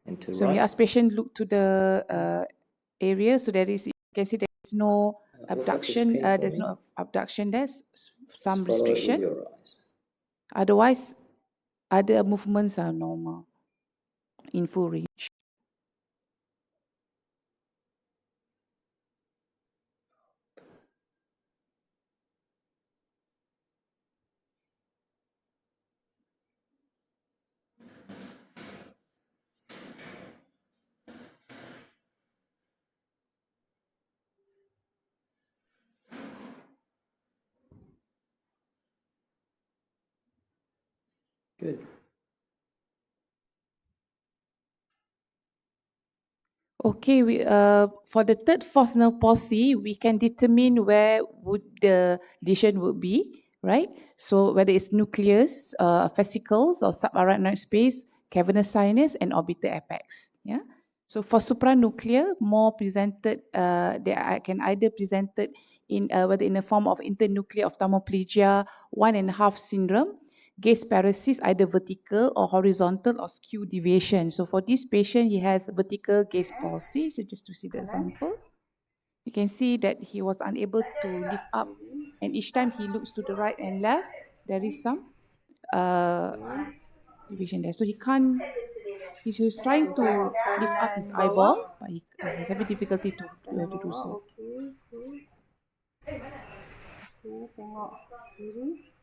and to So we right. ask patient look to the area. So there is, you can see there is no Look at the abduction. screen for There's me. no abduction. There's some Just follow it with restriction. your eyes. Otherwise, other movements are normal in full range. Good. Okay, for the third, fourth nerve palsy, we can determine where would the lesion would be, right? So whether it's nucleus, fascicles, or subarachnoid space, cavernous sinus, and orbital apex. Yeah. So for supranuclear, more presented, they can either presented in whether in the form of internuclear ophthalmoplegia 1.5 syndrome, gaze paralysis, either vertical or horizontal or skew deviation. So for this patient, he has vertical gaze palsy. So just to see the example, you can see that he was unable to lift up, and each time he looks to the right and left, there is some deviation there. So he can't. He's trying to lift up his eyeball, but he's having difficulty to do so. Tengok kiri,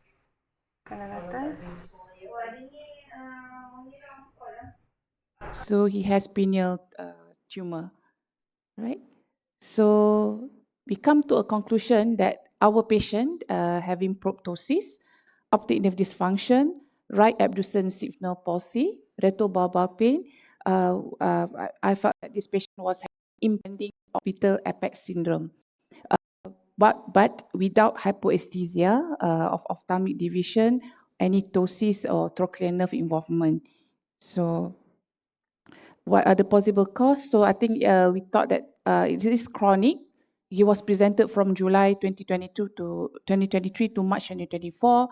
kanan atas. So he has pineal tumor, right? So we come to a conclusion that our patient having proptosis, optic nerve dysfunction, right abducen signal palsy, retrobulbar pain. I felt that this patient was having impending orbital apex syndrome, but without hypoesthesia of ophthalmic division, any ptosis or trochlear nerve involvement. So what are the possible causes? So I think we thought that it is chronic. He was presented from July 2022 to 2023 to March 2024,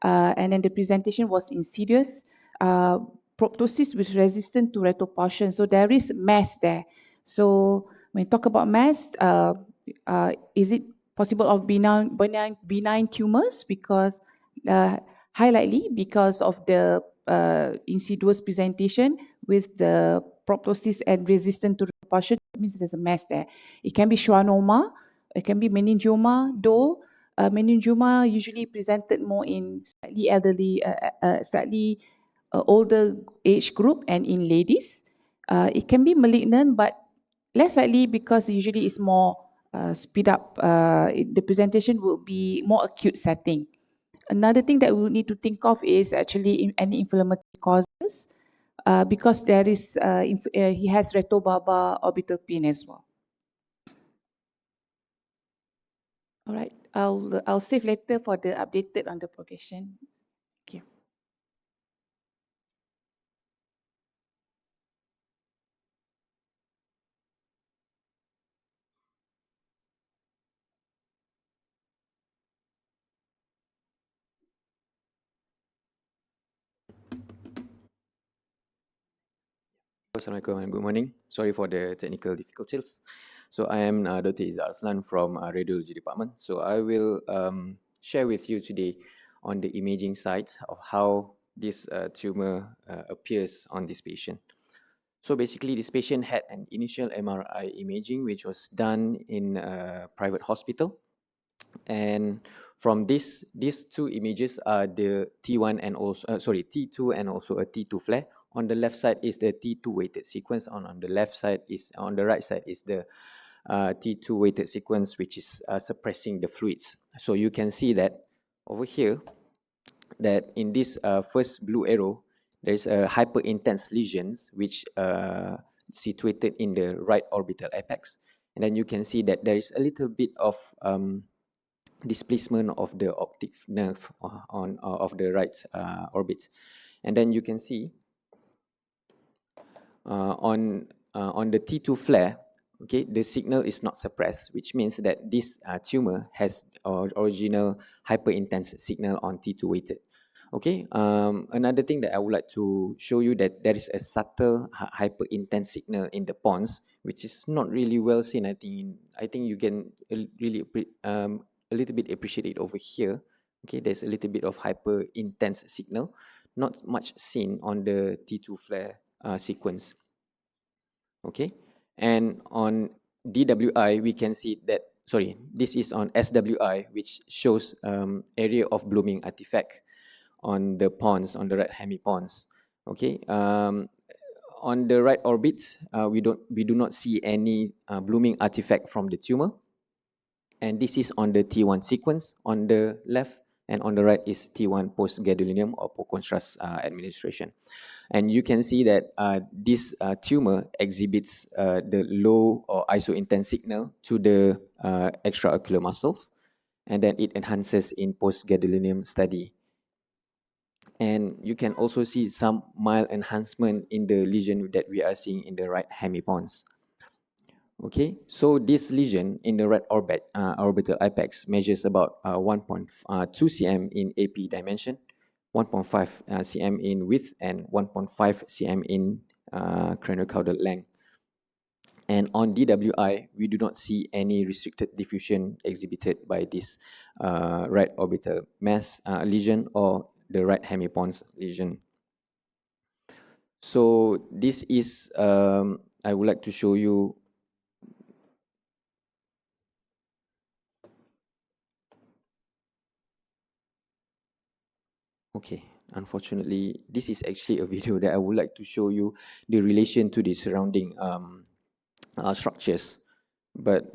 and then the presentation was insidious, proptosis with resistant to retropulsion. So there is mass there. So when you talk about mass, is it possible of benign tumors? Because highly because of the insidious presentation with the proptosis and resistant to repulsion, it means there's a mass there. It can be schwannoma, it can be meningioma, though meningioma usually presented more in slightly elderly, slightly older age group and in ladies. It can be malignant, but less likely because usually it's more speed up. The presentation will be more acute setting. Another thing that we need to think of is actually any inflammatory causes, because there is he has retrobulbar orbital pain as well. All right, I'll save later for the updated on the progression. Thank you. Assalamualaikum and good morning. Sorry for the technical difficulties. So I am Dr. Izzat Arslan from Radiology Department. So I will share with you today on the imaging side of how this tumor appears on this patient. So basically this patient had an initial MRI imaging which was done in a private hospital. And from these two images are the T1 and also T2 and also a T2 flare. On the left side is the T2 weighted sequence. On the right side is the T2 weighted sequence, which is suppressing the fluids. So you can see that over here, that in this first blue arrow, there is a hyperintense lesions which situated in the right orbital apex. And then you can see that there is a little bit of displacement of the optic nerve of the right orbit. And then you can see on the T2 flare, okay, the signal is not suppressed, which means that this tumor has original hyperintense signal on T2 weighted. Okay, another thing that I would like to show you that there is a subtle hyper-intense signal in the pons, which is not really well seen. I think you can really a little bit appreciate it over here. Okay, there's a little bit of hyper-intense signal, not much seen on the T2 flare sequence. Okay, and on DWI we can see that, sorry, this is on SWI, which shows area of blooming artifact on the pons, on the right hemipons. Okay, on the right orbit, we do not see any blooming artifact from the tumor, and this is on the T1 sequence on the left, and on the right is T1 post-gadolinium or post-contrast administration. And you can see that this tumor exhibits the low or iso-intense signal to the extraocular muscles, and then it enhances in post-gadolinium study. And you can also see some mild enhancement in the lesion that we are seeing in the right hemipons. Okay, so this lesion in the right orbit, orbital apex measures about 1.2 cm in AP dimension, 1.5 cm in width, and 1.5 cm in craniocaudal length. And on DWI, we do not see any restricted diffusion exhibited by this right orbital mass lesion or the right hemipons lesion. So this is, I would like to show you okay, unfortunately, this is actually a video that I would like to show you the relation to the surrounding structures, but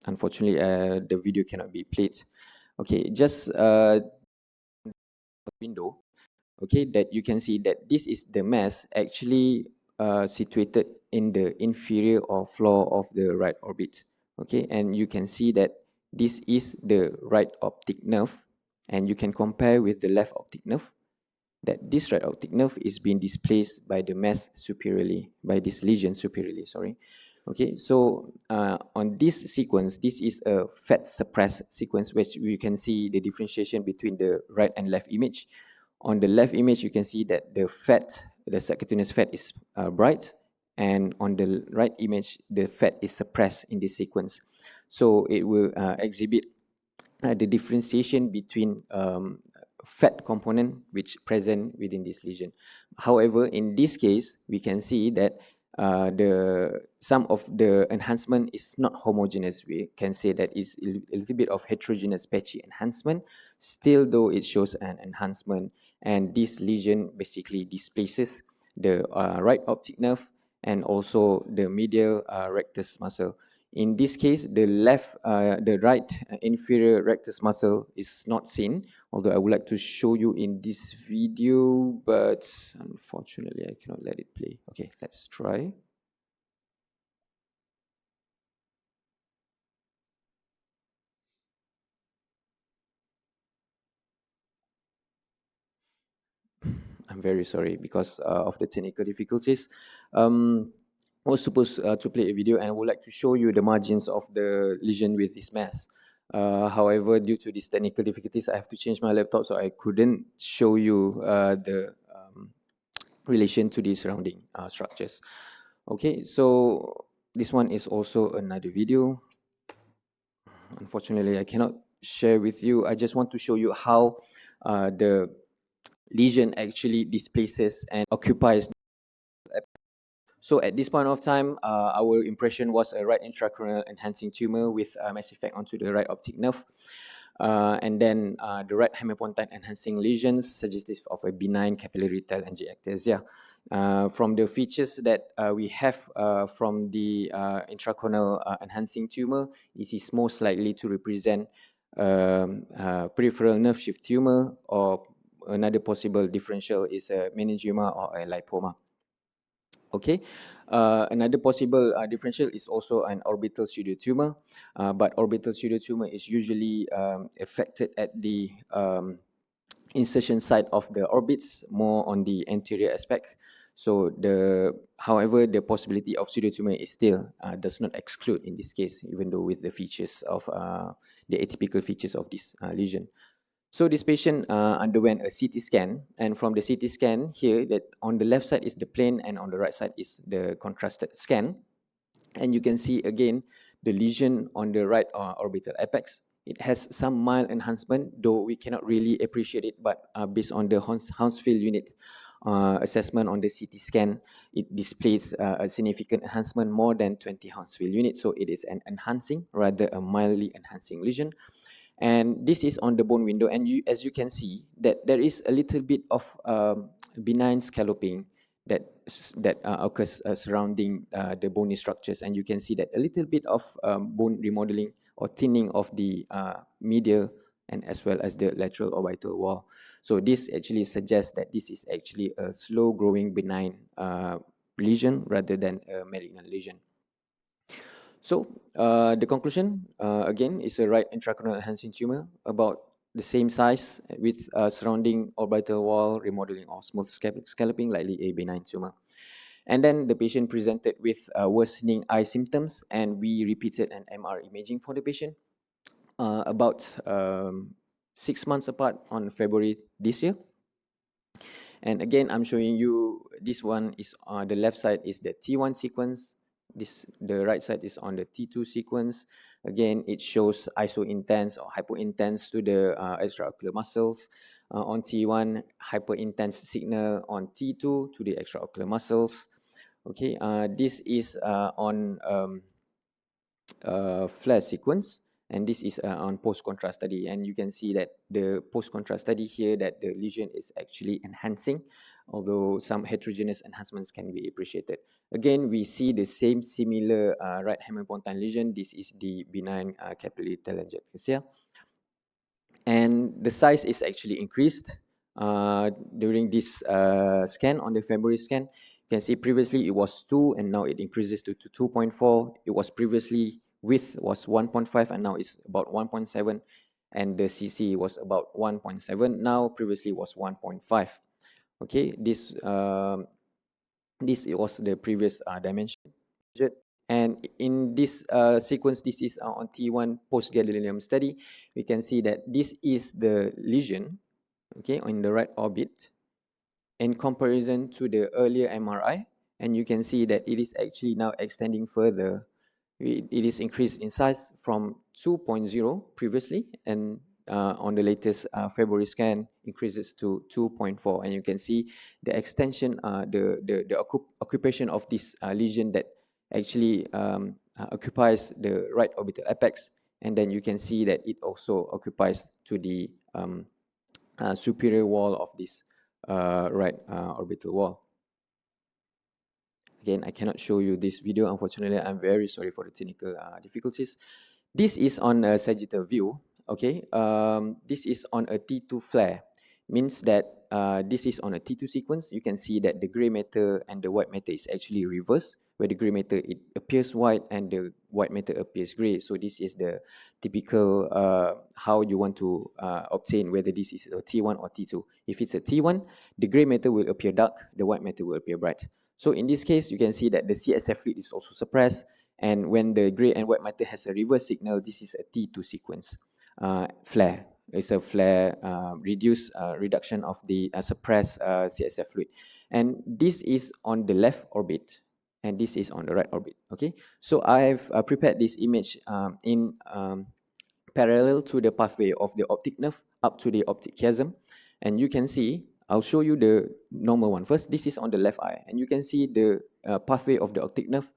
unfortunately, the video cannot be played. Okay, just window, okay, that you can see that this is the mass actually situated in the inferior or floor of the right orbit. Okay, and you can see that this is the right optic nerve, and you can compare with the left optic nerve, that this right optic nerve is being displaced by the mass superiorly, by this lesion superiorly, sorry. Okay, so on this sequence, this is a fat suppressed sequence, which you can see the differentiation between the right and left image. On the left image, you can see that the fat, the subcutaneous fat is bright, and on the right image, the fat is suppressed in this sequence. So it will exhibit the differentiation between fat component which present within this lesion. However, in this case, we can see that some of the enhancement is not homogeneous. We can say that it's a little bit of heterogeneous patchy enhancement, still though it shows an enhancement, and this lesion basically displaces the right optic nerve and also the medial rectus muscle. In this case, the right inferior rectus muscle is not seen, although I would like to show you in this video, but unfortunately I cannot let it play. Okay, let's try. I'm very sorry because of the technical difficulties. I was supposed to play a video and I would like to show you the margins of the lesion with this mass. However, due to these technical difficulties, I have to change my laptop, so I couldn't show you the relation to the surrounding structures. Okay, so this one is also another video. Unfortunately, I cannot share with you. I just want to show you how the lesion actually displaces and occupies. So at this point of time, our impression was a right intracoronal enhancing tumor with mass effect onto the right optic nerve. And then the right hemipontine enhancing lesions suggestive of a benign capillary telangiectasia. From the features that we have from the intracoronal enhancing tumor, this is most likely to represent peripheral nerve sheath tumor, or another possible differential is a meningioma or a lipoma. Okay, another possible differential is also an orbital pseudotumor, but orbital pseudotumor is usually affected at the insertion site of the orbits, more on the anterior aspect. So however, the possibility of pseudotumor is still does not exclude in this case, even though with the features of the atypical features of this lesion. So this patient underwent a CT scan, and from the CT scan here, that on the left side is the plain and on the right side is the contrasted scan. And you can see again the lesion on the right orbital apex. It has some mild enhancement, though we cannot really appreciate it, but based on the Hounsfield unit assessment on the CT scan, it displays a significant enhancement, more than 20 Hounsfield units. So it is an enhancing, rather a mildly enhancing lesion. And this is on the bone window, and as you can see that there is a little bit of benign scalloping that occurs surrounding the bony structures, and you can see that a little bit of bone remodeling or thinning of the medial and as well as the lateral orbital wall. So this actually suggests that this is actually a slow growing benign lesion rather than a malignant lesion. So the conclusion again is a right intracorneal enhancing tumor about the same size with surrounding orbital wall remodeling or smooth scalloping, likely a benign tumor. And then the patient presented with worsening eye symptoms, and we repeated an MR imaging for the patient about 6 months apart on February this year. And again, I'm showing you this one is the left side is the T1 sequence. The right side is on the T2 sequence. Again, it shows iso-intense or hypo-intense to the extraocular muscles on T1, hyper-intense signal on T2 to the extraocular muscles. Okay, this is on flare sequence, and this is on post-contrast study. And you can see that the post-contrast study here that the lesion is actually enhancing, although some heterogeneous enhancements can be appreciated. Again, we see the same similar right hemipontine lesion. This is the benign capillary telangiectasia. And the size is actually increased during this scan, on the February scan. You can see previously it was 2 and now it increases to 2.4. It was previously width was 1.5 and now it's about 1.7. And the CC was about 1.7. Now previously was 1.5. Okay, this was the previous dimension. And in this sequence, this is on T1 post-gadolinium study. We can see that this is the lesion, okay, on the right orbit in comparison to the earlier MRI. And you can see that it is actually now extending further. It is increased in size from 2.0 previously, and on the latest February scan increases to 2.4. And you can see the extension, the occupation of this lesion that actually occupies the right orbital apex, and then you can see that it also occupies to the superior wall of this right orbital wall. Again, I cannot show you this video, unfortunately. I'm very sorry for the technical difficulties. This is on a sagittal view, okay? This is on a T2 flare, means that this is on a T2 sequence. You can see that the gray matter and the white matter is actually reversed, where the gray matter, it appears white and the white matter appears gray. So this is the typical how you want to obtain whether this is a T1 or T2. If it's a T1, the gray matter will appear dark, the white matter will appear bright. So in this case, you can see that the CSF fluid is also suppressed, and when the gray and white matter has a reverse signal, this is a T2 sequence flare. It's a flare reduction of the suppressed CSF fluid. And this is on the left orbit, and this is on the right orbit, okay? So I've prepared this image in parallel to the pathway of the optic nerve up to the optic chiasm. And you can see, I'll show you the normal one first. This is on the left eye, and you can see the pathway of the optic nerve.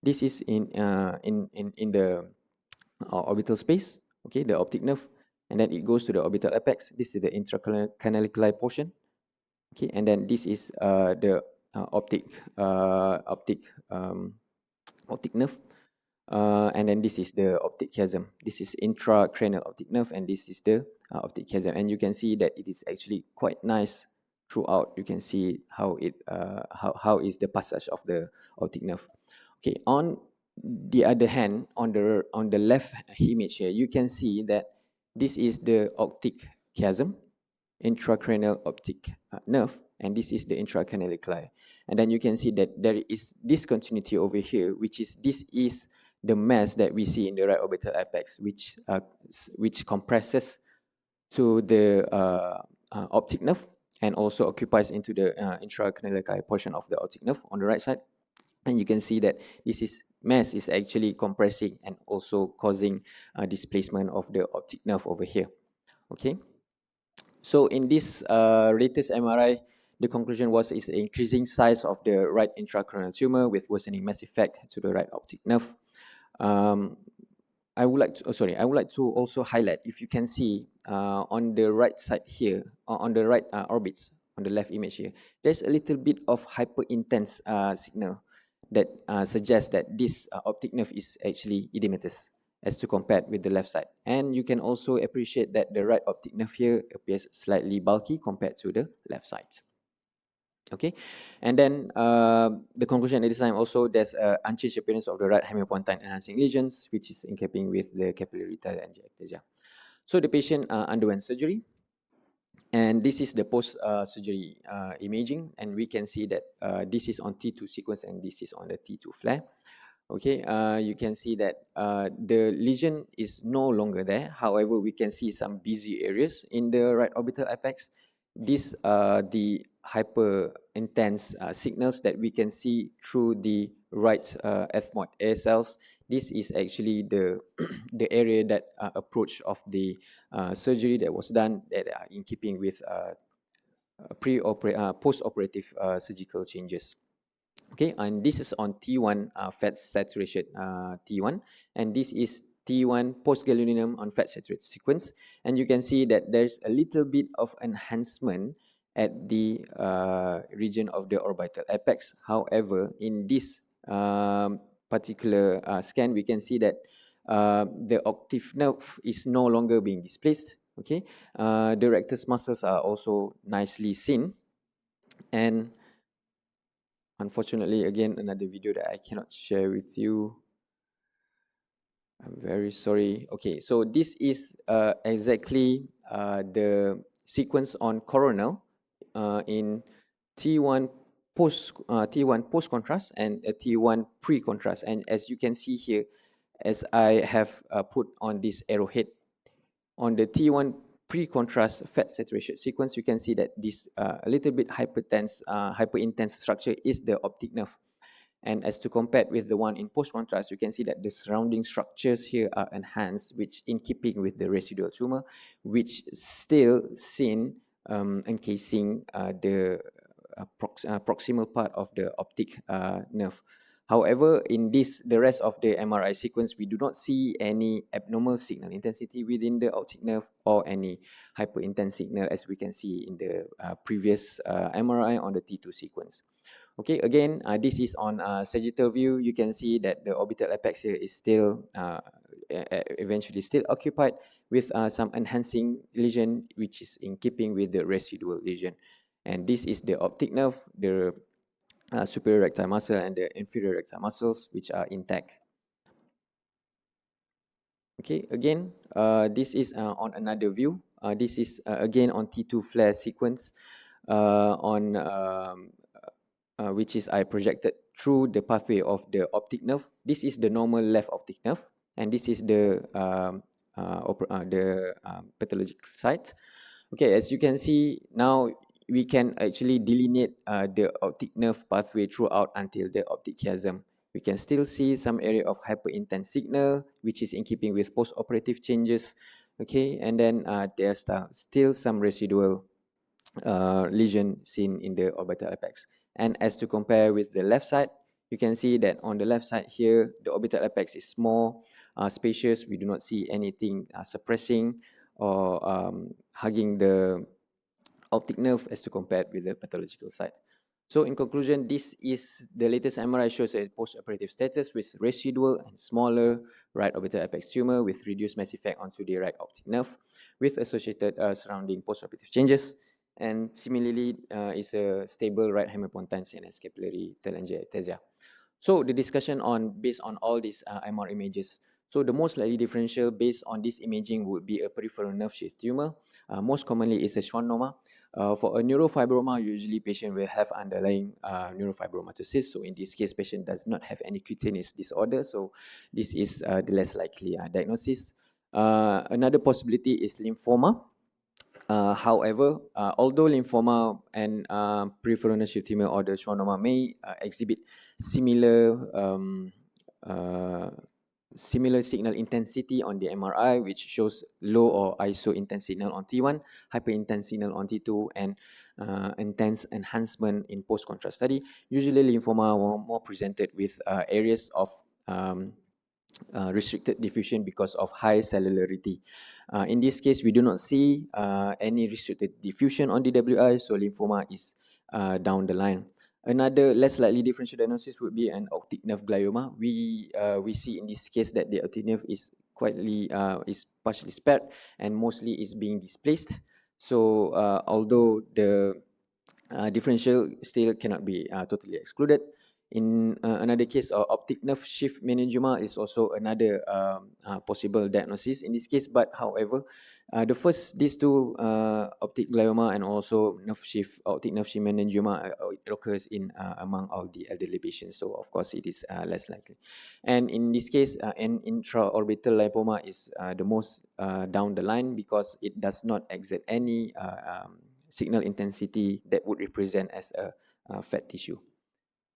This is in the orbital space, okay, the optic nerve, and then it goes to the orbital apex. This is the intracanaliculi portion, okay, and then this is the optic nerve, and then this is the optic chiasm. This is intracranial optic nerve, and this is the optic chiasm. And you can see that it is actually quite nice throughout. You can see how it how is the passage of the optic nerve. Okay, on the other hand, on the left image here, you can see that this is the optic chiasm, intracranial optic nerve, and this is the intracanaliculi. And then you can see that there is discontinuity over here, which is this is the mass that we see in the right orbital apex, which compresses to the optic nerve and also occupies into the intracanalic portion of the optic nerve on the right side. And you can see that mass is actually compressing and also causing displacement of the optic nerve over here. Okay. So in this latest MRI, the conclusion was is increasing size of the right intracoronal tumor with worsening mass effect to the right optic nerve. I would like to also highlight, if you can see on the right side here, on the right orbits, on the left image here, there's a little bit of hyperintense signal that suggests that this optic nerve is actually edematous as to compared with the left side. And you can also appreciate that the right optic nerve here appears slightly bulky compared to the left side. Okay, and then the conclusion at this time also, there's unchanged appearance of the right hemipontine enhancing lesions, which is in keeping with the capillary telangiectasia. So the patient underwent surgery, and this is the post-surgery imaging, and we can see that this is on T2 sequence and this is on the T2 flare. Okay, you can see that the lesion is no longer there. However, we can see some busy areas in the right orbital apex. These are the hyper intense signals that we can see through the right ethmoid air cells. This is actually the the area that approach of the surgery that was done, that are in keeping with post-operative surgical changes. Okay, and this is on T1 fat saturation T1, and this is T1 post-gadolinium on fat saturated sequence, and you can see that there's a little bit of enhancement at the region of the orbital apex. However, in this particular scan, we can see that the octave nerve is no longer being displaced. Okay, the rectus muscles are also nicely seen, and unfortunately, again, another video that I cannot share with you. I'm very sorry. Okay, so this is exactly the sequence on coronal in T1 post contrast and a T1 pre contrast. And as you can see here, as I have put on this arrowhead on the T1 pre-contrast fat saturation sequence, you can see that this a little bit hyperintense structure is the optic nerve. And as to compare with the one in post-contrast, you can see that the surrounding structures here are enhanced, which in keeping with the residual tumor, which still seen encasing the proximal part of the optic nerve. However, in the rest of the MRI sequence, we do not see any abnormal signal intensity within the optic nerve or any hyperintense signal as we can see in the previous MRI on the T2 sequence. Okay, again, this is on sagittal view. You can see that the orbital apex here is still eventually still occupied with some enhancing lesion, which is in keeping with the residual lesion. And this is the optic nerve, the superior recti muscle and the inferior recti muscles, which are intact. Okay, again, this is on another view. This is again on T2 flare sequence on which is I projected through the pathway of the optic nerve. This is the normal left optic nerve, and this is the pathological site. Okay, as you can see now, we can actually delineate the optic nerve pathway throughout until the optic chiasm. We can still see some area of hyperintense signal, which is in keeping with post-operative changes. Okay, and then there's still some residual lesion seen in the orbital apex. And as to compare with the left side, you can see that on the left side here, the orbital apex is more spacious. We do not see anything suppressing or hugging the optic nerve as to compare with the pathological side. So in conclusion, this is the latest MRI shows a post-operative status with residual and smaller right orbital apex tumor with reduced mass effect onto the right optic nerve with associated surrounding post-operative changes. And similarly, is a stable right hemipontine CNS capillary telangiectasia. So the discussion based on all these MR images. So the most likely differential based on this imaging would be a peripheral nerve sheath tumor. Most commonly is a schwannoma. For a neurofibroma, usually patient will have underlying neurofibromatosis. So in this case, patient does not have any cutaneous disorder. So this is the less likely diagnosis. Another possibility is lymphoma. However, although lymphoma and peripheral nerve sheath tumor or the schwannoma may exhibit similar similar signal intensity on the MRI, which shows low or iso intense signal on T1, hyperintense signal on T2, and intense enhancement in post-contrast study. Usually, lymphoma were more presented with areas of restricted diffusion because of high cellularity. In this case, we do not see any restricted diffusion on DWI, so lymphoma is down the line. Another less likely differential diagnosis would be an optic nerve glioma. We see in this case that the optic nerve is is partially spared and mostly is being displaced. So although the differential still cannot be totally excluded. In another case, optic nerve sheath meningioma is also another possible diagnosis in this case. But however, these two, optic glioma and also optic nerve sheath meningioma, it occurs in among all the elderly patients. So of course, it is less likely. And in this case, an intraorbital lipoma is the most down the line because it does not exert any signal intensity that would represent as a fat tissue.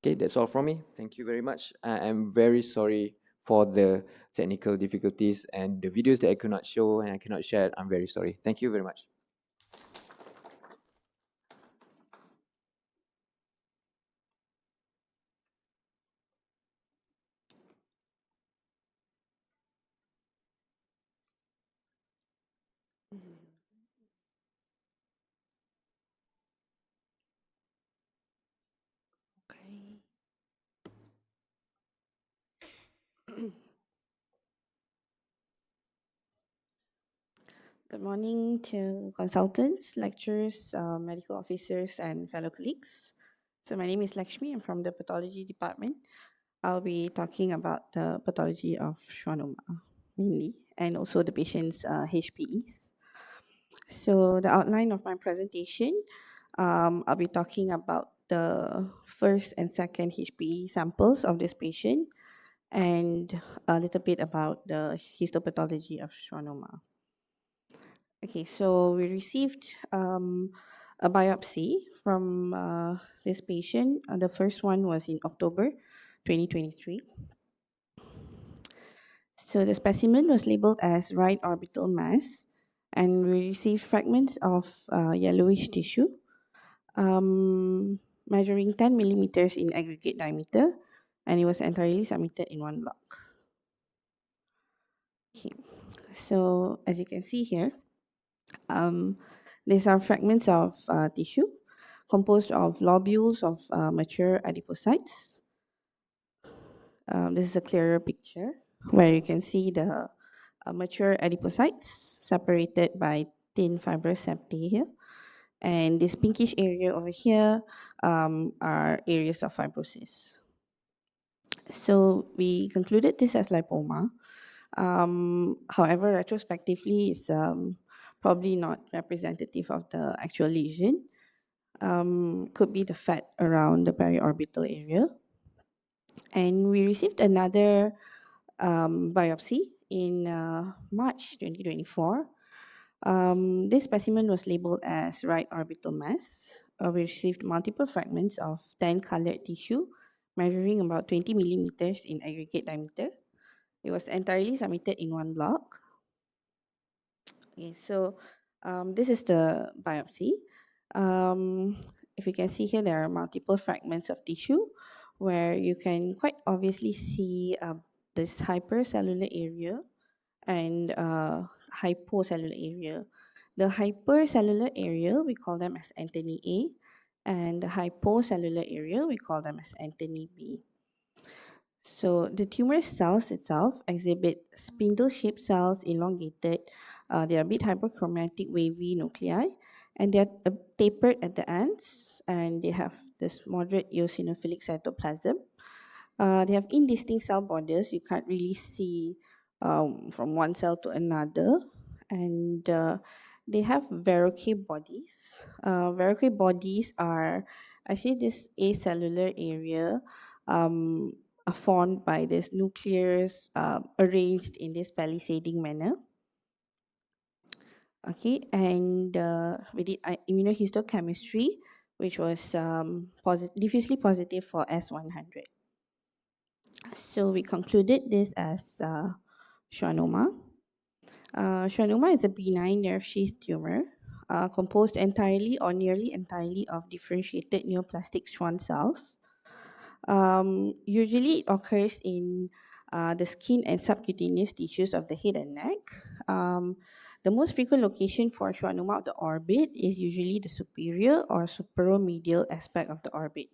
Okay, that's all from me. Thank you very much. I am very sorry for the technical difficulties and the videos that I could not show and I cannot share. I'm very sorry. Thank you very much. Okay. Good morning to consultants, lecturers, medical officers, and fellow colleagues. So my name is Lakshmi. I'm from the pathology department. I'll be talking about the pathology of schwannoma mainly, and also the patient's HPEs. So the outline of my presentation, I'll be talking about the first and second HPE samples of this patient and a little bit about the histopathology of schwannoma. Okay, so we received a biopsy from this patient. The first one was in October 2023. So the specimen was labeled as right orbital mass, and we received fragments of yellowish tissue measuring 10 millimeters in aggregate diameter, and it was entirely submitted in one block. Okay, so as you can see here, these are fragments of tissue composed of lobules of mature adipocytes. This is a clearer picture where you can see the mature adipocytes separated by thin fibrous septae here. And this pinkish area over here are areas of fibrosis. So we concluded this as lipoma. However, retrospectively, it's probably not representative of the actual lesion. Could be the fat around the periorbital area. And we received another biopsy in March 2024. This specimen was labeled as right orbital mass. We received multiple fragments of 10 colored tissue measuring about 20 millimeters in aggregate diameter. It was entirely submitted in one block. Okay, so this is the biopsy. If you can see here, there are multiple fragments of tissue where you can quite obviously see this hypercellular area and hypocellular area. The hypercellular area, we call them as antennae A, and the hypocellular area, we call them as antennae B. So the tumor cells itself exhibit spindle-shaped cells, elongated. They are a bit hyperchromatic, wavy nuclei, and they are tapered at the ends, and they have this moderate eosinophilic cytoplasm. They have indistinct cell borders. You can't really see from one cell to another, and they have verrucate bodies. Verrucate bodies are actually this acellular area are formed by this nucleus arranged in this palisading manner. Okay, and we did immunohistochemistry, which was diffusely positive for S100. So we concluded this as schwannoma. Schwannoma is a benign nerve sheath tumor composed entirely or nearly entirely of differentiated neoplastic Schwann cells. Usually it occurs in the skin and subcutaneous tissues of the head and neck. The most frequent location for schwannoma of the orbit is usually the superior or superomedial aspect of the orbit.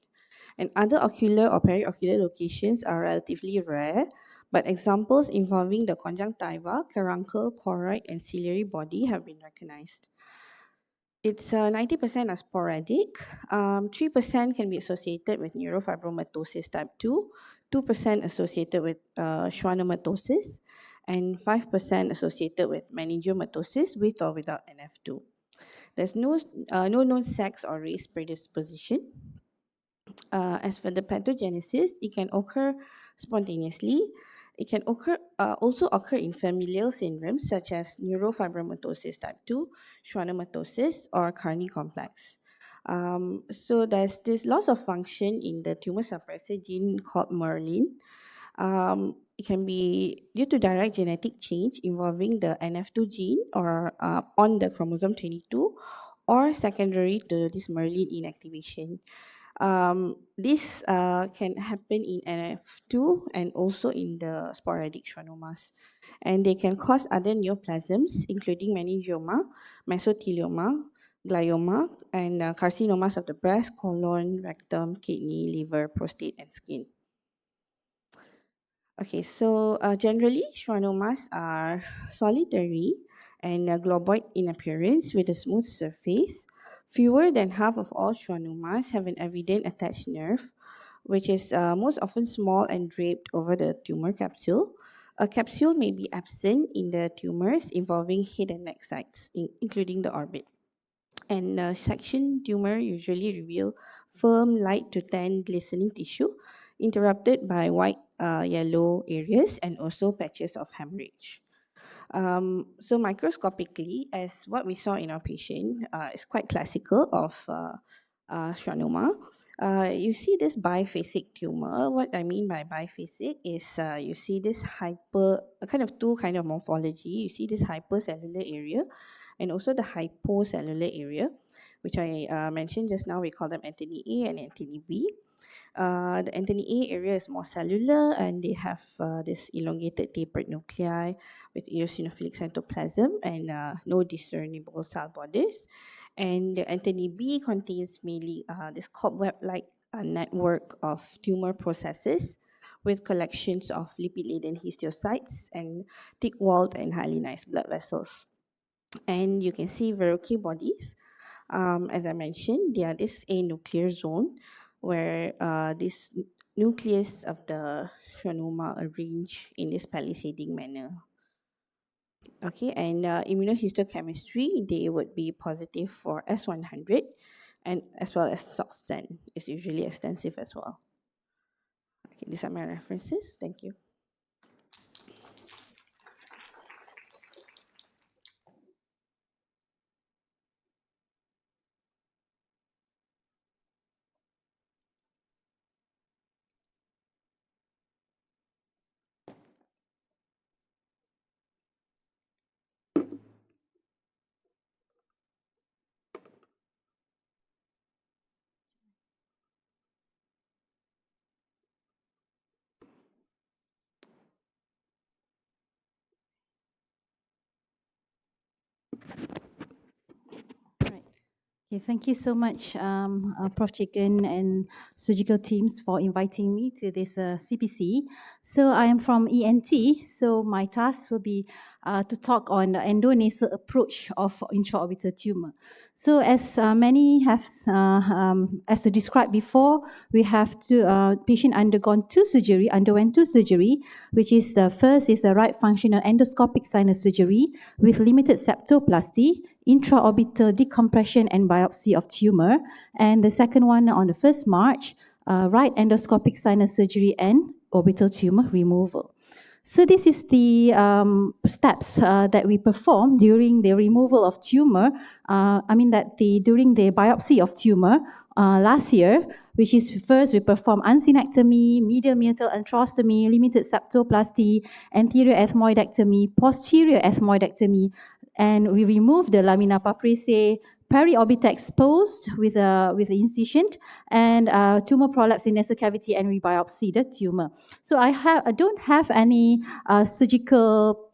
And other ocular or periocular locations are relatively rare, but examples involving the conjunctiva, caruncle, choroid, and ciliary body have been recognized. It's 90% are sporadic. 3% can be associated with neurofibromatosis type 2, 2% associated with schwannomatosis, and 5% associated with meningiomatosis with or without NF2. There's no known sex or race predisposition. As for the pathogenesis, it can occur spontaneously. It can also occur in familial syndromes such as neurofibromatosis type 2, schwannomatosis, or Carney complex. So there's this loss of function in the tumor suppressor gene called merlin. It can be due to direct genetic change involving the NF2 gene or on the chromosome 22, or secondary to this merlin inactivation. This can happen in NF2 and also in the sporadic schwannomas. And they can cause other neoplasms, including meningioma, mesothelioma, glioma, and carcinomas of the breast, colon, rectum, kidney, liver, prostate, and skin. Okay, so generally, schwannomas are solitary and globoid in appearance with a smooth surface. Fewer than half of all schwannomas have an evident attached nerve, which is most often small and draped over the tumor capsule. A capsule may be absent in the tumors involving head and neck sites, including the orbit. And section tumor usually reveal firm, light to tan glistening tissue, interrupted by white, yellow areas, and also patches of hemorrhage. So microscopically, as what we saw in our patient, is quite classical of schwannoma. You see this biphasic tumor. What I mean by biphasic is you see this two kind of morphology. You see this hypercellular area and also the hypocellular area, which I mentioned just now. We call them antennae A and antennae B. The antennae A area is more cellular and they have this elongated tapered nuclei with eosinophilic cytoplasm and no discernible cell bodies. And the antennae B contains mainly this cobweb-like network of tumor processes with collections of lipid-laden histiocytes and thick-walled and hyalinized blood vessels. And you can see verrucate bodies. As I mentioned, they are this anuclear zone where this nucleus of the schwannoma arrange in this palisading manner. Okay, and immunohistochemistry, they would be positive for S100 and as well as SOX10 is usually extensive as well. Okay, these are my references. Thank you. Okay, thank you so much, Prof. Jegan and surgical teams for inviting me to this CPC. So I am from ENT, so my task will be to talk on the endonasal approach of intraorbital tumor. So as many have, as described before, we have patient underwent two surgery, which is the first is a right functional endoscopic sinus surgery with limited septoplasty, intraorbital decompression and biopsy of tumor. And the second one on the 1st March, right endoscopic sinus surgery and orbital tumor removal. So this is the steps that we perform during the removal of tumor. During the biopsy of tumor last year, which is first we perform uncinectomy, medial meatal antrostomy, limited septoplasty, anterior ethmoidectomy, posterior ethmoidectomy, and we remove the lamina papriciae, periorbita exposed with the incision, and tumor prolapse in nasal cavity, and we biopsy the tumor. So I don't have any surgical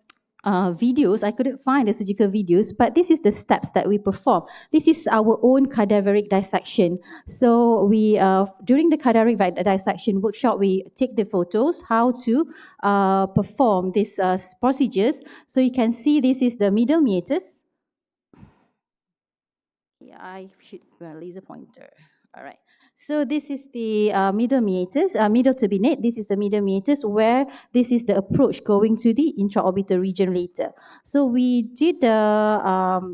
videos. I couldn't find the surgical videos, but this is the steps that we perform. This is our own cadaveric dissection. So we, during the cadaveric dissection workshop, we take the photos, how to perform these procedures. So you can see this is the middle meatus. Yeah, I should laser pointer. All right. So this is the middle meatus, middle turbinate. This is the middle meatus, where this is the approach going to the intraorbital region later. So we did the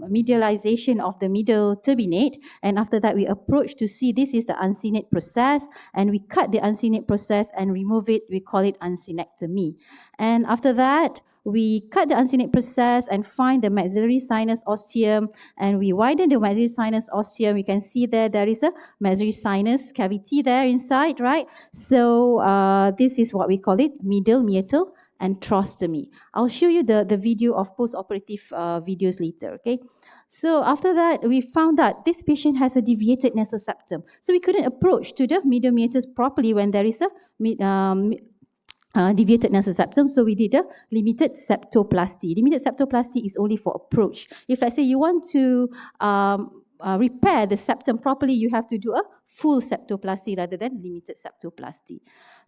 medialization of the middle turbinate, and after that we approach to see this is the uncinate process, and we cut the uncinate process and remove it. We call it uncinectomy. And after that, we cut the uncinate process and find the maxillary sinus ostium, and we widen the maxillary sinus ostium. You can see there is a maxillary sinus cavity there inside, right? So this is what we call it, middle meatal antrostomy. I'll show you the video of post-operative videos later, okay? So after that, we found that this patient has a deviated nasal septum. So we couldn't approach to the middle meatus properly when there is a deviated nasal septum, so we did a limited septoplasty. Limited septoplasty is only for approach. If let's say you want to repair the septum properly, you have to do a full septoplasty rather than limited septoplasty.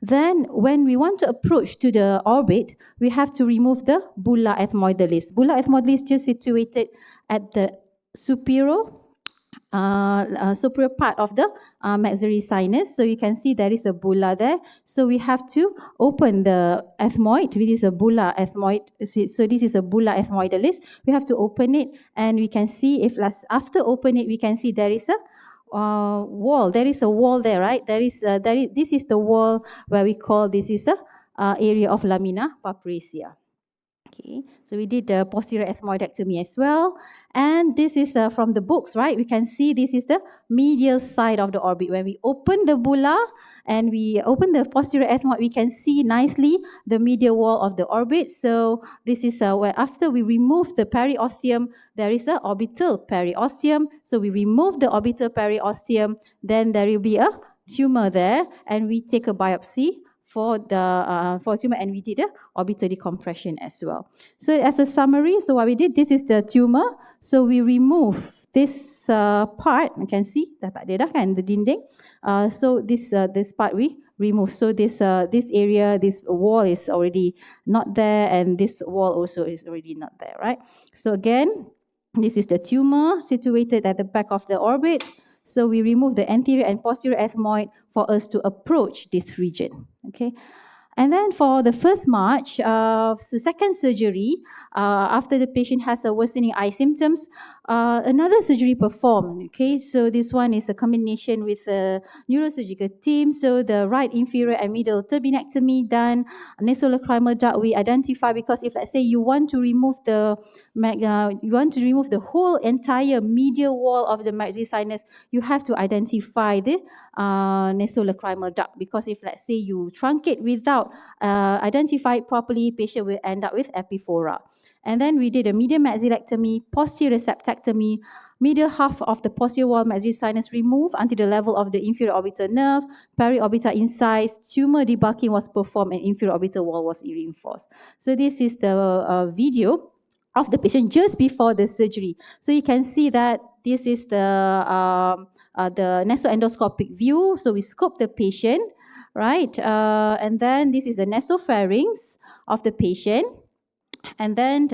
Then when we want to approach to the orbit, we have to remove the bulla ethmoidalis. Bulla ethmoidalis is just situated at the superior part of the maxillary sinus. So you can see there is a bulla there. So we have to open the ethmoid. This is a bulla ethmoid. So this is a bulla ethmoidalis. We have to open it, and we can see if after open it, we can see there is a wall. There is a wall there, right? This is the wall where we call this is a area of lamina papriciae. Okay, so we did the posterior ethmoidectomy as well. And this is from the books, right? We can see this is the medial side of the orbit. When we open the bulla and we open the posterior ethmoid, we can see nicely the medial wall of the orbit. So this is where after we remove the periosteum, there is an orbital periosteum. So we remove the orbital periosteum, then there will be a tumor there, and we take a biopsy for the tumor, and we did a orbital decompression as well. So as a summary, so what we did, this is the tumor. So we remove this part. You can see dah tak ada dah kan the dinding. So this part we remove. So this area, this wall is already not there, and this wall also is already not there, right? So again, this is the tumor situated at the back of the orbit. So we remove the anterior and posterior ethmoid for us to approach this region. Okay. And then for the first March, the second surgery, after the patient has a worsening eye symptoms, another surgery performed. Okay, so this one is a combination with the neurosurgical team. So the right inferior and middle turbinectomy done, nasolacrimal duct we identify, because if let's say you want to remove the whole entire medial wall of the maxillary sinus, you have to identify the nasolacrimal duct, because if let's say you truncate without identify it properly, patient will end up with epiphora. And then we did a medial maxillectomy, posterior septectomy, middle half of the posterior wall maxillary sinus removed until the level of the inferior orbital nerve, periorbital incise, tumor debulking was performed, and inferior orbital wall was reinforced. So this is the video of the patient just before the surgery. So you can see that this is the nasoendoscopic view. So we scope the patient, right? And then this is the nasopharynx of the patient. And then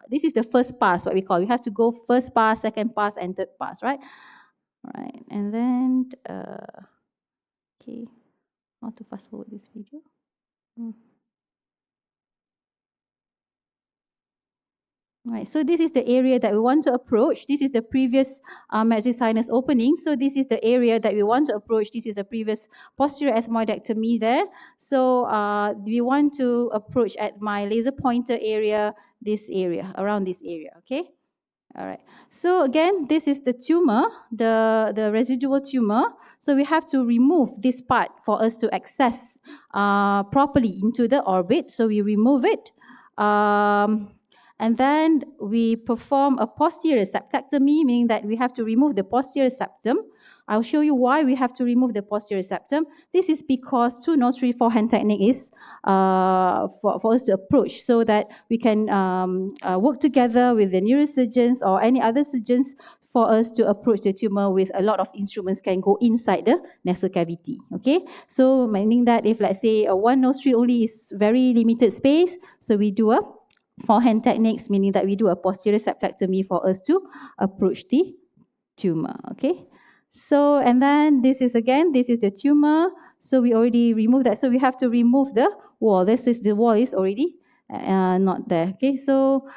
this is the first pass, what we call. We have to go first pass, second pass, and third pass, right? Right. And then, okay, how to fast forward this video? Right, so this is the area that we want to approach. This is the previous maxillary sinus opening. So this is the area that we want to approach. This is the previous posterior ethmoidectomy there. So we want to approach at my laser pointer area, this area, around this area, okay? All right. So again, this is the tumor, the residual tumor. So we have to remove this part for us to access properly into the orbit. So we remove it. And then we perform a posterior septectomy, meaning that we have to remove the posterior septum. I'll show you why we have to remove the posterior septum. This is because 2-nose 3-4-hand technique is for us to approach so that we can work together with the neurosurgeons or any other surgeons for us to approach the tumor with a lot of instruments can go inside the nasal cavity, okay? So meaning that if let's say one nostril only is very limited space, so we do a 4-hand techniques, meaning that we do a posterior septectomy for us to approach the tumor, okay? So, and then this is the tumor. So we already removed that. So we have to remove the wall. This is the wall is already not there, okay? So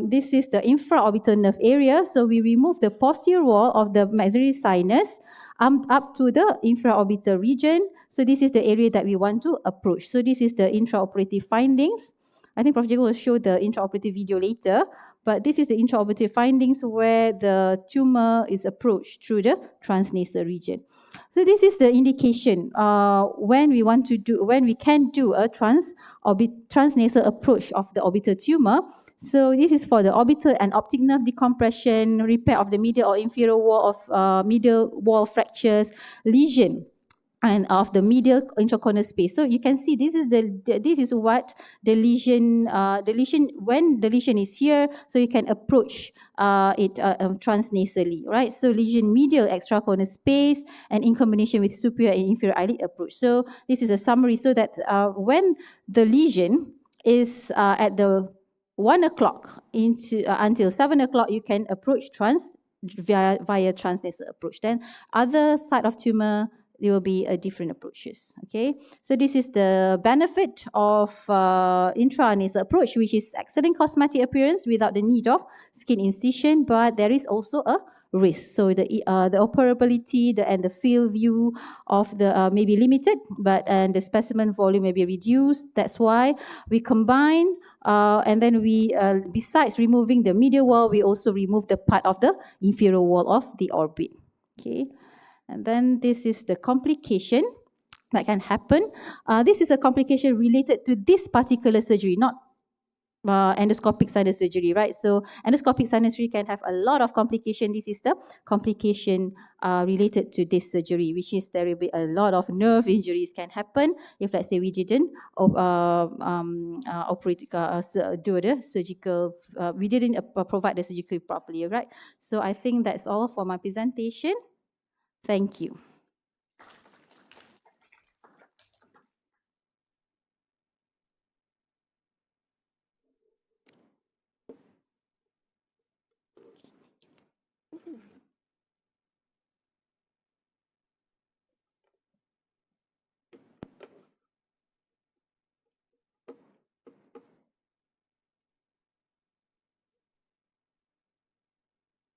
this is the infraorbital nerve area. So we remove the posterior wall of the maxillary sinus up to the infraorbital region. So this is the area that we want to approach. So this is the intraoperative findings. I think Prof. Jegan will show the intraoperative video later, but this is the intraoperative findings where the tumor is approached through the transnasal region. So this is the indication when we can do a transnasal approach of the orbital tumor. So this is for the orbital and optic nerve decompression, repair of the medial or inferior wall of medial wall fractures, lesion and of the medial intracorneal space. So you can see this is what the lesion when the lesion is here, so you can approach it transnasally, right? So lesion medial extracorneal space and in combination with superior and inferior eyelid approach. So this is a summary so that when the lesion is at the 1 o'clock until 7 o'clock, you can approach via transnasal approach. Then other side of tumor, there will be different approaches, okay? So this is the benefit of intranasal approach, which is excellent cosmetic appearance without the need of skin incision, but there is also a risk. So the operability and the field view of the may be limited, and the specimen volume may be reduced. That's why we combine and then we, besides removing the medial wall, we also remove the part of the inferior wall of the orbit, okay? And then this is the complication that can happen. This is a complication related to this particular surgery, not endoscopic sinus surgery, right? So endoscopic sinus surgery can have a lot of complication. This is the complication related to this surgery, which is there will be a lot of nerve injuries can happen if, let's say, we didn't operate, do the surgical, we didn't provide the surgical properly, right? So I think that's all for my presentation. Thank you.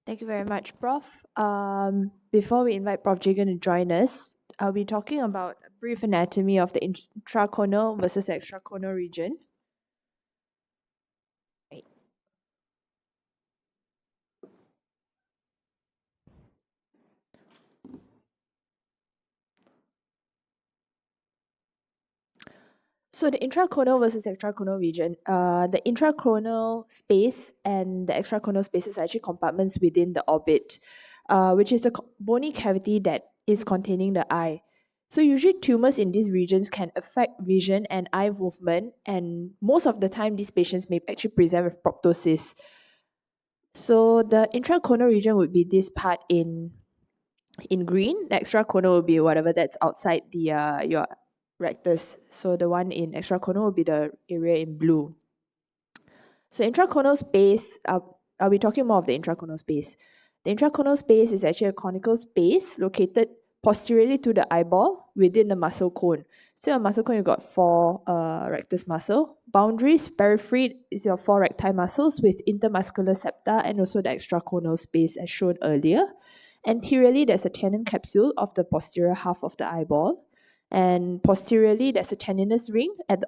Thank you very much, Prof. Before we invite Prof. Jegan to join us, I'll be talking about a brief anatomy of the intracorneal versus extracorneal region. Right. So the intracorneal versus extracorneal region, the intracorneal space and the extracorneal spaces are actually compartments within the orbit, which is a bony cavity that is containing the eye. So usually tumors in these regions can affect vision and eye movement, and most of the time these patients may actually present with proptosis. So the intracorneal region would be this part in green. The extracorneal will be whatever that's outside the your rectus. So the one in extracorneal will be the area in blue. So intracorneal space, I'll be talking more of the intracorneal space. The intracorneal space is actually a conical space located posteriorly to the eyeball within the muscle cone. So your muscle cone, you got 4 rectus muscle. Boundaries, periphery is your 4 recti muscles with intermuscular septa and also the extracorneal space as shown earlier. Anteriorly, there's a tenon capsule of the posterior half of the eyeball. And posteriorly, there's a tendinous ring at the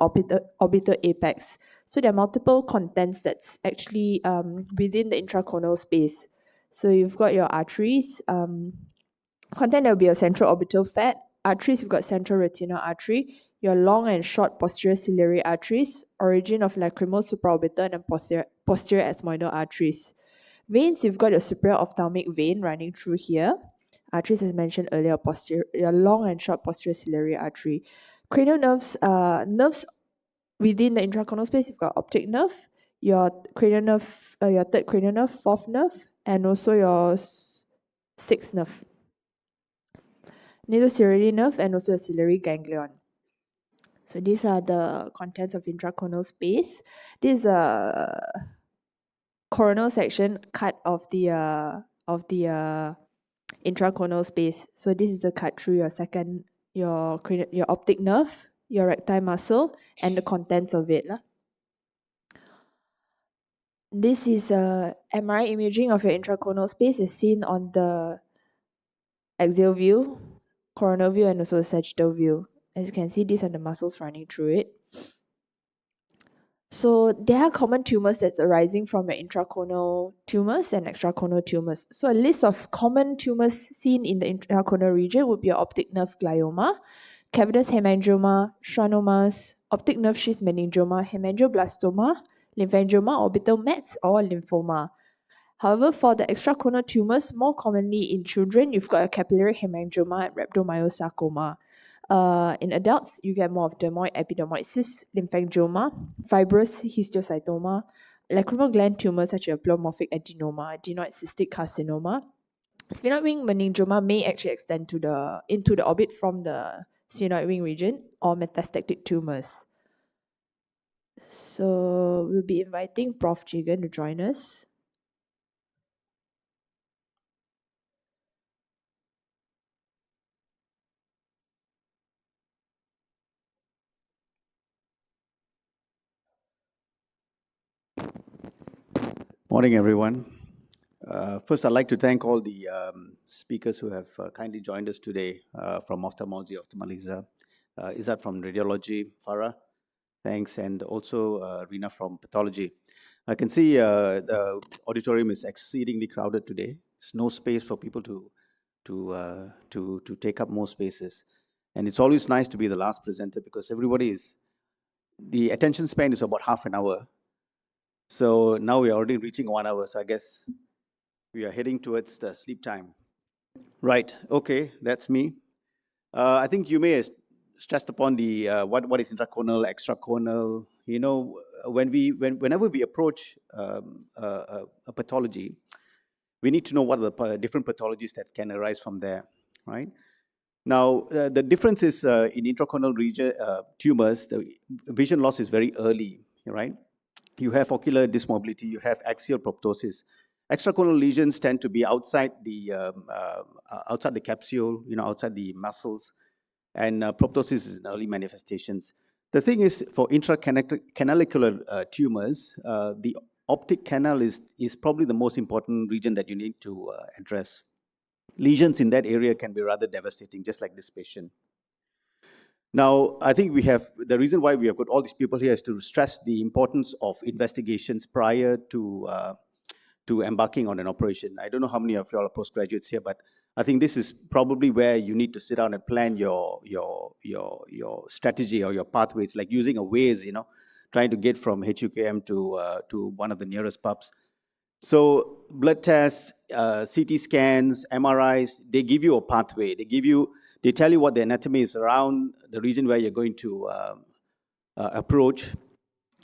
orbital apex. So there are multiple contents that's actually within the intracorneal space. So you've got your arteries. Content, there will be a central orbital fat. Arteries, you've got central retinal artery. Your long and short posterior ciliary arteries. Origin of lacrimal supraorbital and posterior ethmoidal arteries. Veins, you've got your superior ophthalmic vein running through here. Arteries, as mentioned earlier, your long and short posterior ciliary artery. Cranial nerves, nerves within the intracorneal space, you've got optic nerve, your cranial nerve, your third cranial nerve, fourth nerve, and also your sixth nerve. Nasociliary nerve and also a ciliary ganglion. So these are the contents of intracorneal space. This is a coronal section cut of the intracorneal space. So this is a cut through your optic nerve, your recti muscle, and the contents of it. This is a MRI imaging of your intracorneal space as seen on the axial view, coronal view, and also the sagittal view. As you can see, these are the muscles running through it. So there are common tumors that's arising from your intracorneal tumors and extracorneal tumors. So a list of common tumors seen in the intracorneal region would be your optic nerve glioma, cavernous hemangioma, schwannomas, optic nerve sheath meningioma, hemangioblastoma, lymphangioma, orbital mets, or lymphoma. However, for the extracorneal tumors, more commonly in children, you've got a capillary hemangioma and rhabdomyosarcoma. In adults, you get more of dermoid, epidermoid cysts, lymphangioma, fibrous histiocytoma, lacrimal gland tumors such as pleomorphic adenoma, adenoid cystic carcinoma. Sphenoid wing meningioma may actually extend into the orbit from the sphenoid wing region or metastatic tumors. So we'll be inviting Prof. Jegan to join us. Morning, everyone. First, I'd like to thank all the speakers who have kindly joined us today from Ophthalmology, Othmaliza, Izzat from Radiology, Farah, thanks, and also Rina from Pathology. I can see the auditorium is exceedingly crowded today. There's no space for people to take up more spaces. And it's always nice to be the last presenter because the attention span is about half an hour. So now we are already reaching 1 hour. So I guess we are heading towards the sleep time. Right. Okay, that's me. I think you may have stressed upon the what is intracorneal, extracorneal. You know, whenever we approach a pathology, we need to know what are the different pathologies that can arise from there, right? Now, the difference is in intracorneal region tumors, the vision loss is very early, right? You have ocular dysmobility, you have axial proptosis. Extracorneal lesions tend to be outside the capsule, outside the muscles, and proptosis is in early manifestations. The thing is, for intracanalicular tumors, the optic canal is probably the most important region that you need to address. Lesions in that area can be rather devastating, just like this patient. Now, I think the reason why we have got all these people here is to stress the importance of investigations prior to embarking on an operation. I don't know how many of you all are postgraduates here, but I think this is probably where you need to sit down and plan your strategy or your pathways, like using a Waze, trying to get from HUKM to one of the nearest pubs. So blood tests, CT scans, MRIs, they give you a pathway. They tell you what the anatomy is around the region where you're going to approach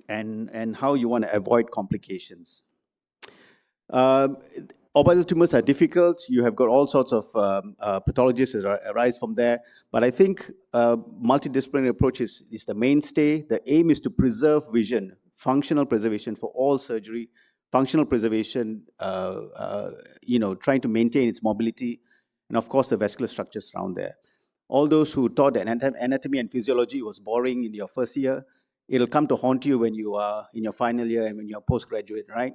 and how you want to avoid complications. Orbital tumors are difficult. You have got all sorts of pathologies that arise from there. But I think multidisciplinary approach is the mainstay. The aim is to preserve vision, functional preservation for all surgery, functional preservation, trying to maintain its mobility, and of course the vascular structures around there. All those who thought that anatomy and physiology was boring in your first year, it'll come to haunt you when you are in your final year and when you're postgraduate, right?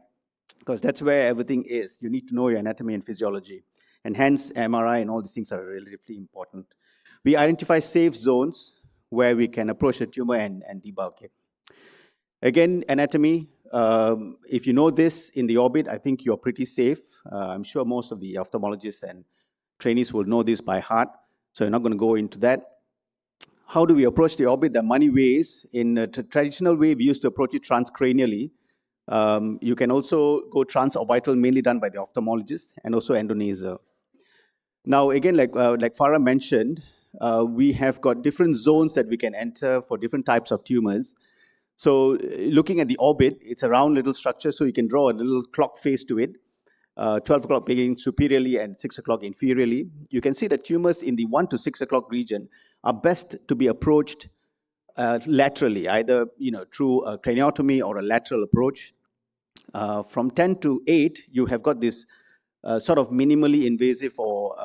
Because that's where everything is. You need to know your anatomy and physiology. And hence, MRI and all these things are relatively important. We identify safe zones where we can approach the tumor and debulk it. Again, anatomy, if you know this in the orbit, I think you're pretty safe. I'm sure most of the ophthalmologists and trainees will know this by heart, so I'm not going to go into that. How do we approach the orbit? There are many ways. In a traditional way, we used to approach it transcranially. You can also go transorbital, mainly done by the ophthalmologist, and also endonasal. Now, again, like Farah mentioned, we have got different zones that we can enter for different types of tumors. So looking at the orbit, it's a round little structure, so you can draw a little clock face to it. 12 o'clock beginning superiorly and 6 o'clock inferiorly. You can see that tumors in the 1 to 6 o'clock region are best to be approached laterally, either through a craniotomy or a lateral approach. From 10 to 8, you have got this sort of minimally invasive or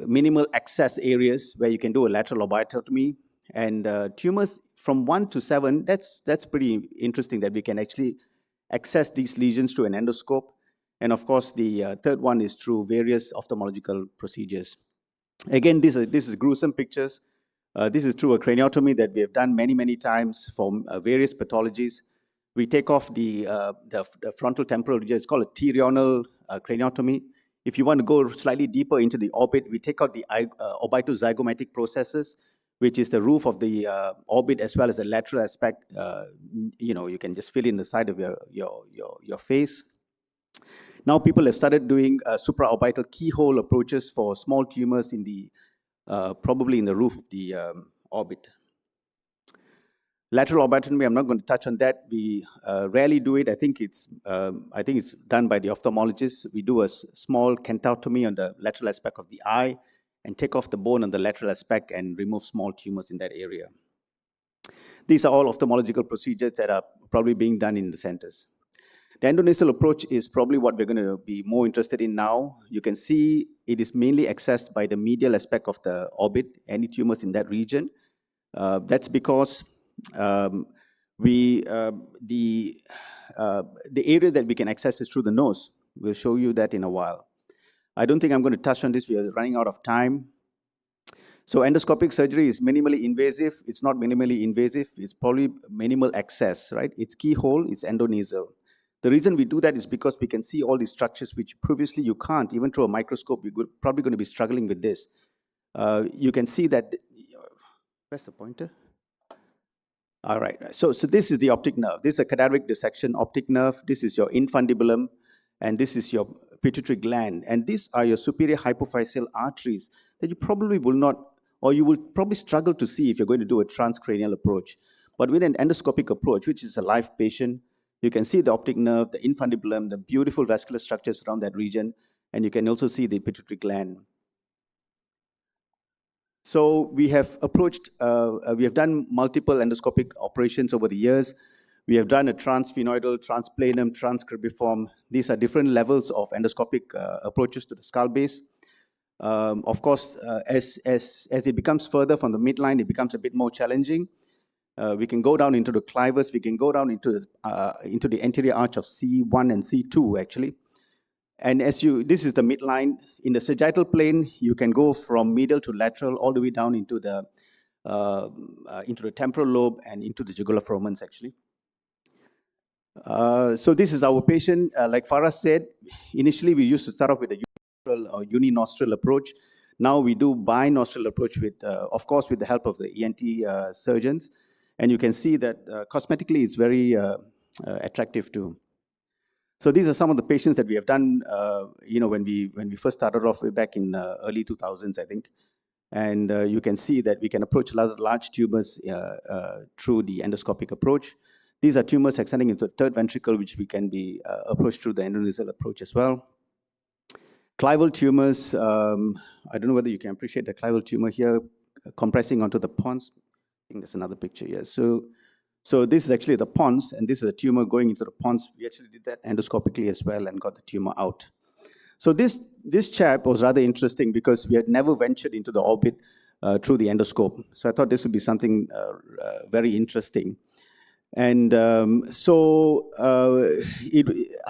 minimal access areas where you can do a lateral lobotomy. And tumors from 1 to 7, that's pretty interesting that we can actually access these lesions through an endoscope. And of course, the third one is through various ophthalmological procedures. Again, this is gruesome pictures. This is through a craniotomy that we have done many, many times for various pathologies. We take off the frontal temporal region. It's called a pterional craniotomy. If you want to go slightly deeper into the orbit, we take out the orbitozygomatic processes, which is the roof of the orbit as well as the lateral aspect. You can just fill in the side of your face. Now people have started doing supraorbital keyhole approaches for small tumors in the probably in the roof of the orbit. Lateral orbitotomy, I'm not going to touch on that. We rarely do it. I think it's done by the ophthalmologist. We do a small kentotomy on the lateral aspect of the eye and take off the bone on the lateral aspect and remove small tumors in that area. These are all ophthalmological procedures that are probably being done in the centers. The endonasal approach is probably what we're going to be more interested in now. You can see it is mainly accessed by the medial aspect of the orbit, any tumors in that region. That's because the area that we can access is through the nose. We'll show you that in a while. I don't think I'm going to touch on this. We are running out of time. So endoscopic surgery is minimally invasive. It's not minimally invasive. It's probably minimal access, right? It's keyhole, it's endonasal. The reason we do that is because we can see all these structures which previously you can't. Even through a microscope, you're probably going to be struggling with this. You can see that. Where's the pointer? All right. So this is the optic nerve. This is a cadaveric dissection optic nerve. This is your infundibulum, and this is your pituitary gland. And these are your superior hypophyseal arteries that you probably will not, or you will probably struggle to see if you're going to do a transcranial approach. But with an endoscopic approach, which is a live patient, you can see the optic nerve, the infundibulum, the beautiful vascular structures around that region, and you can also see the pituitary gland. So we have approached, we have done multiple endoscopic operations over the years. We have done a transphenoidal, transplanum, transcribiform. These are different levels of endoscopic approaches to the skull base. Of course, as it becomes further from the midline, it becomes a bit more challenging. We can go down into the clivus. We can go down into the anterior arch of C1 and C2, actually. And this is the midline. In the sagittal plane, you can go from medial to lateral all the way down into the temporal lobe and into the jugular furments, actually. So this is our patient. Like Farah said, initially we used to start off with a unilateral or uninostril approach. Now we do binostril approach with, of course, with the help of the ENT surgeons. And you can see that cosmetically it's very attractive too. So these are some of the patients that we have done, when we first started off way back in early 2000s, I think. And you can see that we can approach large tumors through the endoscopic approach. These are tumors extending into the third ventricle, which we can be approached through the endonasal approach as well. Clival tumors, I don't know whether you can appreciate the clival tumor here compressing onto the pons. I think there's another picture here. So this is actually the pons, and this is a tumor going into the pons. We actually did that endoscopically as well and got the tumor out. So this chap was rather interesting because we had never ventured into the orbit through the endoscope. So I thought this would be something very interesting. And I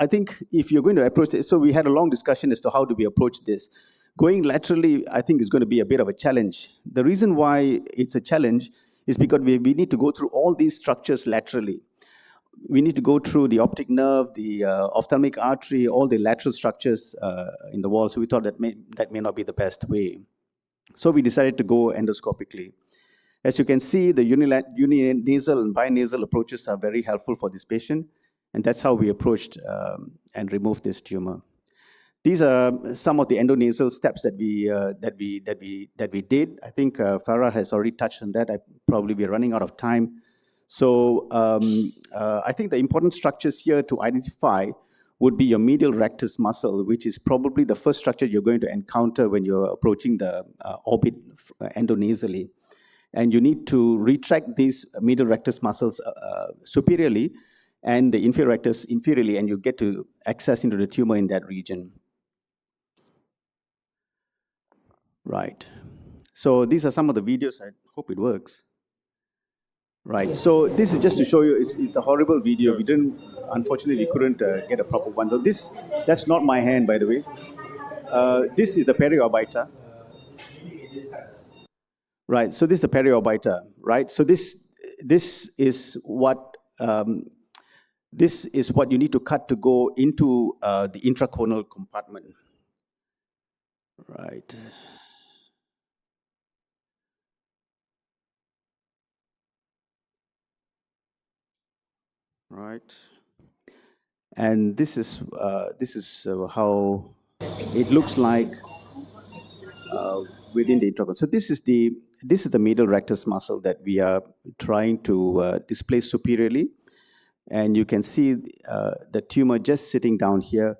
think if you're going to approach it, so we had a long discussion as to how do we approach this. Going laterally, I think, is going to be a bit of a challenge. The reason why it's a challenge is because we need to go through all these structures laterally. We need to go through the optic nerve, the ophthalmic artery, all the lateral structures in the wall. So we thought that may not be the best way. So we decided to go endoscopically. As you can see, the uninasal and binasal approaches are very helpful for this patient, and that's how we approached and removed this tumor. These are some of the endonasal steps that we did. I think Farah has already touched on that. I probably be running out of time. So I think the important structures here to identify would be your medial rectus muscle, which is probably the first structure you're going to encounter when you're approaching the orbit endonasally. And you need to retract these medial rectus muscles superiorly and the inferior rectus inferiorly, and you get to access into the tumor in that region. Right. So these are some of the videos. I hope it works. Right. So this is just to show you, it's a horrible video. We unfortunately couldn't get a proper one. So that's not my hand, by the way. This is the periorbiter. Right. So this is the periorbiter. Right. So this is what you need to cut to go into the intracorneal compartment. Right. Right. And this is how it looks like within the intracorneal. So this is the medial rectus muscle that we are trying to displace superiorly, and you can see the tumor just sitting down here.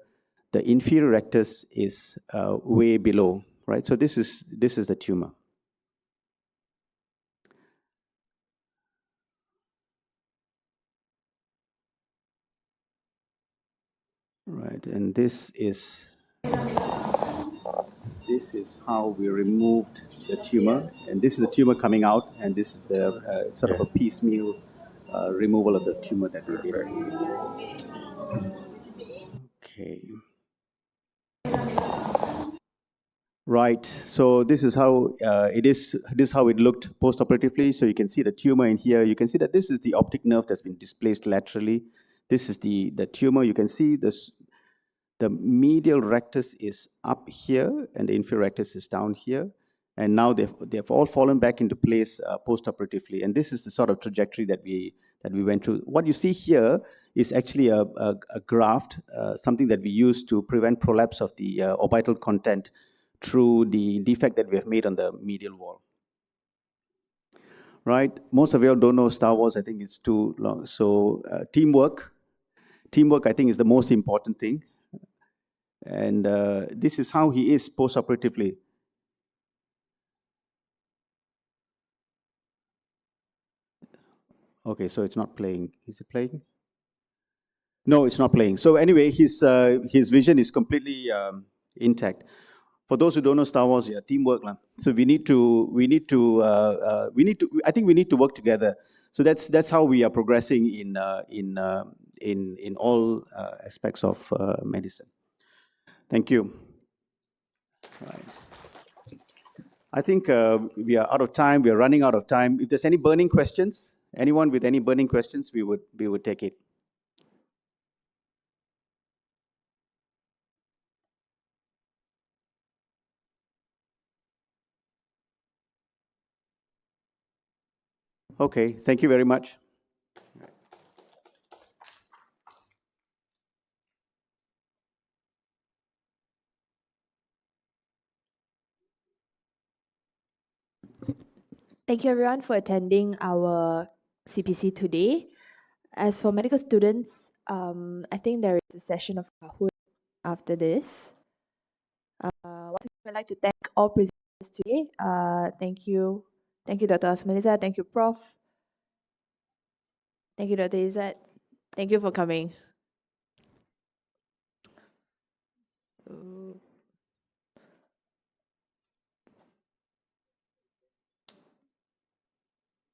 The inferior rectus is way below, right? So this is the tumor. Right, and this is how we removed the tumor, and this is the tumor coming out, and this is the sort of a piecemeal removal of the tumor that we did. Okay. Right, so this is how this is how it looked post-operatively. So you can see the tumor in here. You can see that this is the optic nerve that's been displaced laterally. This is the tumor. You can see this. The medial rectus is up here, and the inferior rectus is down here. And now they've all fallen back into place post-operatively. And this is the sort of trajectory that we went through. What you see here is actually a graft, something that we use to prevent prolapse of the orbital content through the defect that we have made on the medial wall. Right? Most of you all don't know Star Wars. I think it's too long. So teamwork, I think, is the most important thing. And this is how he is post-operatively. Okay, so it's not playing. Is it playing? No, it's not playing. So anyway, his vision is completely intact. For those who don't know Star Wars, yeah, teamwork, lah. So I think we need to work together. So that's how we are progressing in all aspects of medicine. Thank you. Right. I think we are out of time. We are running out of time. If there's any burning questions, anyone with any burning questions, we would take it. Okay, thank you very much. Thank you everyone for attending our CPC today. As for medical students, I think there is a session of Kahoot after this. Once again, I'd like to thank all presenters today. Thank you, Dr. Othmaliza. Thank you, Prof. Thank you, Dr. Izzat. Thank you for coming.